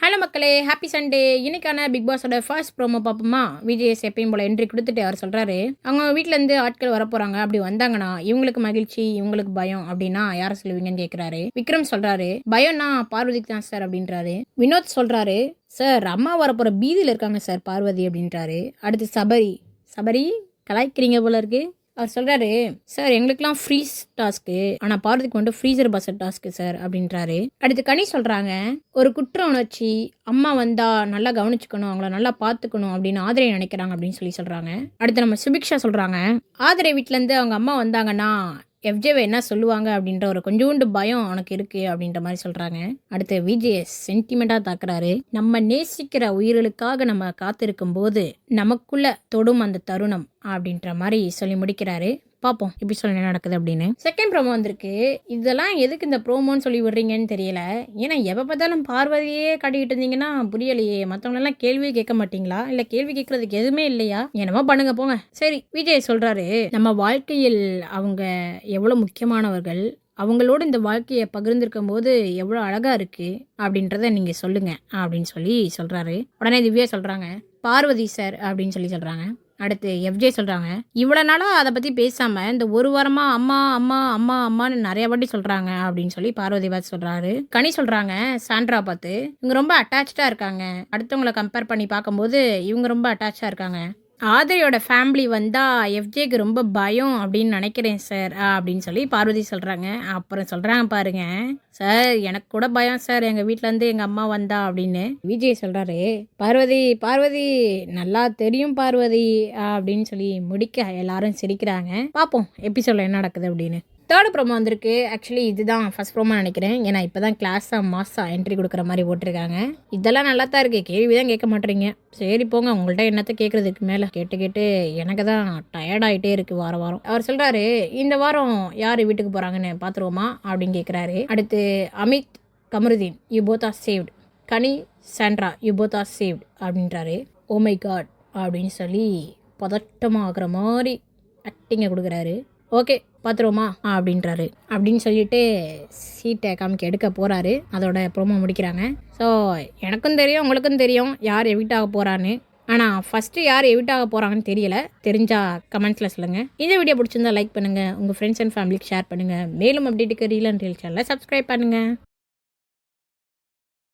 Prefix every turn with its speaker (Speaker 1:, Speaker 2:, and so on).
Speaker 1: Hello மக்களே, happy Sunday. இன்னைக்கான big பாஸோட first promo பார்ப்போமா? விஜேஎஸ் எப்பயும் போல என்ட்ரி கொடுத்துட்டு அவர் சொல்கிறாரு, அவங்க வீட்டிலேருந்து ஆட்கள் வரப்போகிறாங்க. அப்படி வந்தாங்கன்னா இவங்களுக்கு மகிழ்ச்சி, இவங்களுக்கு பயம் அப்படின்னா யாரை சொல்லுவீங்கன்னு கேட்குறாரு. விக்ரம் சொல்கிறாரு, பயம்னா பார்வதிக்கு தான் சார் அப்படின்றாரு. வினோத் சொல்கிறாரு, சார் அம்மா வரப்போகிற பீதியில் இருக்காங்க சார் பார்வதி அப்படின்றாரு. அடுத்து சபரி கலாய்க்கிறீங்க போல இருக்கு. அவர் சொல்கிறாரு, சார் எங்களுக்கெல்லாம் ஃப்ரீஸ் டாஸ்க்கு, ஆனால் பார்வதிக்கு வந்துட்டு ஃப்ரீசர் பஸ்ஸர் டாஸ்க்கு சார் அப்படின்றாரு. அடுத்து கனி சொல்கிறாங்க, ஒரு குற்ற உணர்ச்சி, அம்மா வந்தால் நல்லா கவனிச்சுக்கணும், அவங்கள நல்லா பார்த்துக்கணும் அப்படின்னு ஆதரை நினைக்கிறாங்க அப்படின்னு சொல்கிறாங்க. அடுத்து நம்ம சுபிக்ஷா சொல்கிறாங்க, ஆதரை வீட்டிலேருந்து அவங்க அம்மா வந்தாங்கன்னா எஃப்ஜேவை என்ன சொல்லுவாங்க அப்படின்ற ஒரு கொஞ்சோண்டு பயம் அவனுக்கு இருக்கு அப்படின்ற மாதிரி சொல்கிறாங்க. அடுத்து விஜேஎஸ் சென்டிமெண்ட்டாக தாக்குறாரு, நம்ம நேசிக்கிற உயிர்களுக்காக நம்ம காத்திருக்கும் போது நமக்குள்ள தொடும் அந்த தருணம் அப்படின்ற மாதிரி சொல்லி முடிக்கிறாரு. பார்ப்போம் எப்படி சொல்ல என்ன நடக்குது அப்படின்னு. செகண்ட் ப்ரோமோ வந்திருக்கு. இதெல்லாம் எதுக்கு இந்த ப்ரோமோன்னு சொல்லி விடுறீங்கன்னு தெரியல. ஏன்னா எப்போ பார்த்தாலும் பார்வதியே காட்டிக்கிட்டு இருந்தீங்கன்னா புரியலையே. மற்றவங்களெல்லாம் கேள்வியே கேட்க மாட்டீங்களா? இல்லை கேள்வி கேட்கறதுக்கு எதுவுமே இல்லையா? என்னமோ பண்ணுங்க போங்க. சரி, விஜய் சொல்கிறாரு, நம்ம வாழ்க்கையில் அவங்க எவ்வளோ முக்கியமானவர்கள், அவங்களோட இந்த வாழ்க்கையை பகிர்ந்துருக்கும் போது எவ்வளோ அழகாக இருக்குது அப்படின்றத நீங்கள் சொல்லுங்கள் அப்படின்னு சொல்லி சொல்கிறாரு. உடனே திவ்யா சொல்கிறாங்க, பார்வதி சார் அப்படின்னு சொல்லி சொல்கிறாங்க. அடுத்து எஃப்ஜே சொல்கிறாங்க, இவ்வளோ நாளாக அதை பற்றி பேசாமல் இந்த ஒரு வாரமாக அம்மா அம்மா அம்மா அம்மான்னு நிறைய வாட்டி சொல்கிறாங்க அப்படின்னு சொல்லி பார்வதி பார்த்து சொல்கிறாரு. கனி சொல்கிறாங்க, சாண்ட்ரா பார்த்து, இவங்க ரொம்ப அட்டாச்சாக இருக்காங்க, அடுத்தவங்களை கம்பேர் பண்ணி பார்க்கும்போது இவங்க ரொம்ப அட்டாச்சாக இருக்காங்க. ஆதரையோட ஃபேமிலி வந்தால் எஃப்ஜேக்கு ரொம்ப பயம் அப்படின்னு நினைக்கிறேன் சார் அப்படின்னு சொல்லி பார்வதி சொல்கிறாங்க. அப்புறம் சொல்கிறாங்க பாருங்க, சார் எனக்கு கூட பயம் சார் எங்கள் வீட்டிலேருந்து எங்கள் அம்மா வந்தா அப்படின்னு. விஜய் சொல்கிறாரு, பார்வதி நல்லா தெரியும் பார்வதி அப்படின்னு சொல்லி முடிக்க எல்லாரும் சிரிக்கிறாங்க. பார்ப்போம் எபிசோடில் என்ன நடக்குது அப்படின்னு. தேர்ட் ப்ரோமோ வந்திருக்கு. ஆக்சுவலி இதுதான் ஃபஸ்ட் ப்ரோமோ நினைக்கிறேன். ஏன்னா இப்போ தான் கிளாஸாக மாஸாக என்ட்ரி கொடுக்குற மாதிரி போட்டிருக்காங்க. இதெல்லாம் நல்லா தான் இருக்குது, கேள்வி தான் கேட்க மாட்டேறீங்க. சரி போங்க, உங்கள்கிட்ட என்னத்தை கேட்குறதுக்கு மேலே கேட்டு எனக்கு தான் டயர்டாகிட்டே இருக்குது வாரம். அவர் சொல்கிறாரு, இந்த வாரம் யார் வீட்டுக்கு போகிறாங்கன்னு பார்த்துருவோமா அப்படின்னு கேட்குறாரு. அடுத்து Amit Kamarudeen, you both are saved. Kani Sandra, you both are saved அப்படின்றாரு. ஓ மை காட் அப்படின்னு சொல்லி பதட்டமாகிற மாதிரி ஆக்டிங்கை கொடுக்குறாரு. ஓகே பார்த்துருவோமா அப்படின்றாரு. அப்படின்னு சொல்லிட்டு சீட்டை காமிக்க எடுக்க போகிறாரு. அதோட ப்ரோமோ முடிக்கிறாங்க. ஸோ எனக்கும் தெரியும், உங்களுக்கும் தெரியும் யார் எவிட் ஆக போகிறான்னு. ஆனால் ஃபஸ்ட்டு யார் எவிட் ஆக போகிறாங்கன்னு தெரியல. தெரிஞ்சால் கமெண்ட்ஸில் சொல்லுங்கள். இந்த வீடியோ பிடிச்சிருந்தா லைக் பண்ணுங்கள், உங்கள் ஃப்ரெண்ட்ஸ் அண்ட் ஃபேமிலிக்கு ஷேர் பண்ணுங்கள். மேலும் அப்டேட்டுக்கு ரீல் அண்ட் ரீல் சேனலை சப்ஸ்கிரைப் பண்ணுங்கள்.